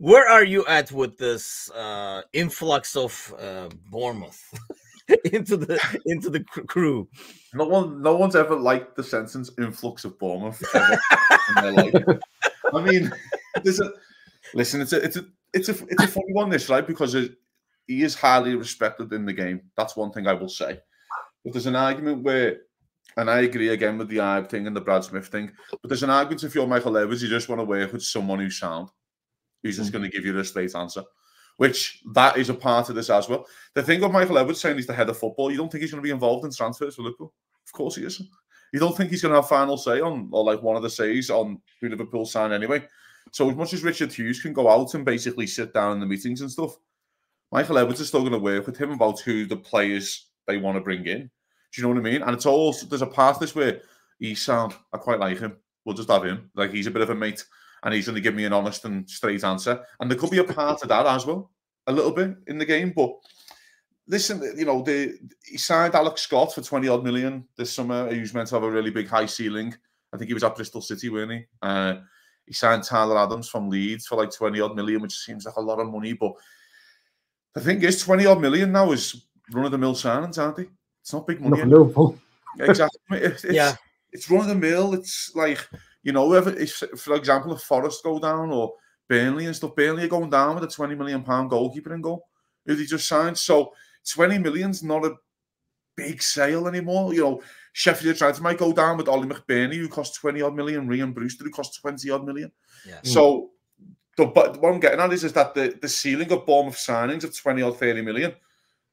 where are you at with this influx of Bournemouth into the crew? No one's ever liked the sentence "influx of Bournemouth" ever in their life. I mean, listen. It's a funny one, this, right? Because he is highly respected in the game. That's one thing I will say. But there's an argument where, and I agree again with the Ibe thing and the Brad Smith thing, but there's an argument if you're Michael Edwards, you just want to work with someone who's sound, who's just going to give you the straight answer, which that is a part of this as well. The thing of Michael Edwards saying he's the head of football, you don't think he's going to be involved in transfers for Liverpool? Of course he is. You don't think he's going to have final say on, or like one of the says on who Liverpool sign anyway? So as much as Richard Hughes can go out and basically sit down in the meetings and stuff, Michael Edwards is still going to work with him about who the players they want to bring in. Do you know what I mean? And it's all, there's a part of this where he's sound, I quite like him. We'll just have him. Like, he's a bit of a mate and he's going to give me an honest and straight answer. And there could be a part of that as well, a little bit in the game. But listen, you know, he signed Alex Scott for 20 odd million this summer. He was meant to have a really big high ceiling. I think he was at Bristol City, weren't he? He signed Tyler Adams from Leeds for like 20 odd million, which seems like a lot of money. But the thing is, 20 odd million now is run of the mill signings, aren't they? It's not big money. Liverpool. Exactly. It's run of the mill. It's like, you know, if, for example, if Forest go down or Burnley and stuff, Burnley are going down with a £20 million goalkeeper in goal who they just signed. So 20 million's not a big sale anymore. You know, Sheffield United might go down with Ollie McBurney, who costs 20 odd million, Ryan Brewster, who costs 20 odd million. Yeah. So but what I'm getting at is that the ceiling of Bournemouth signings of 20 or 30 million,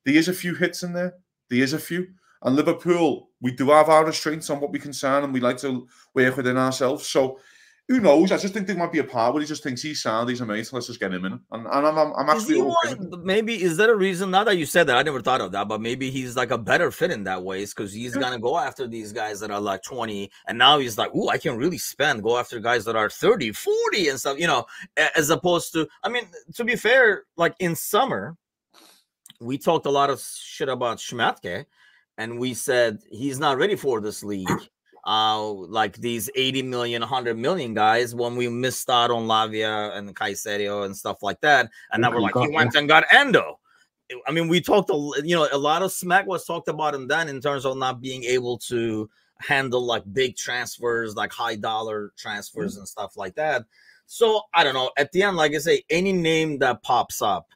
there is a few hits in there. There is a few. And Liverpool, we do have our restraints on what we can sign, and we like to work within ourselves. So who knows? I just think there might be a part where he just thinks he's sound, he's a mate, let's just get him in. And I'm actually maybe, is that a reason? Now that you said that, I never thought of that, but maybe he's like a better fit in that way, because he's going to go after these guys that are like 20, and now he's like, ooh, I can really go after guys that are 30, 40 and stuff, you know, as opposed to, I mean, to be fair, like in summer, we talked a lot of shit about Schmatke, and we said he's not ready for this league. Like these 80 million, 100 million guys, when we missed out on Lavia and Caicedo and stuff like that. And now we're like, he went and got Endo. I mean, we talked, you know, a lot of smack was talked about him then in terms of not being able to handle like big transfers, like high dollar transfers and stuff like that. So I don't know. At the end, like I say, any name that pops up,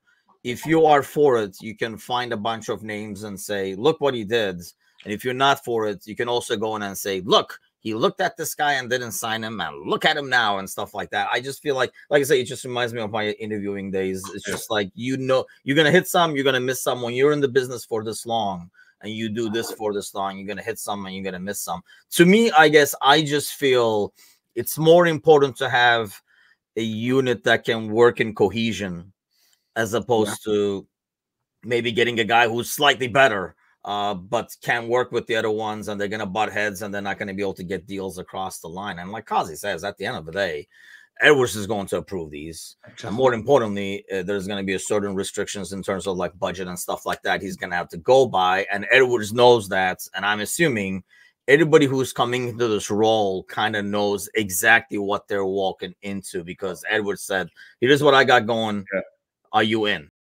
if you are for it, you can find a bunch of names and say, look what he did. And if you're not for it, you can also go in and say, look, he looked at this guy and didn't sign him, and look at him now and stuff like that. I just feel like I say, it just reminds me of my interviewing days. It's just like, you know, you're going to hit some, you're going to miss some. When you're in the business for this long and you do this for this long, you're going to hit some and you're going to miss some. To me, I guess I just feel it's more important to have a unit that can work in cohesion, as opposed to maybe getting a guy who's slightly better, but can work with the other ones, and they're going to butt heads, and they're not going to be able to get deals across the line. And like Kazi says, at the end of the day, Edwards is going to approve these. Exactly. And more importantly, there's going to be a certain restrictions in terms of like budget and stuff like that he's going to have to go by. And Edwards knows that. And I'm assuming everybody who's coming into this role kind of knows exactly what they're walking into, because Edwards said, here's what I got going. Yeah. Are you in?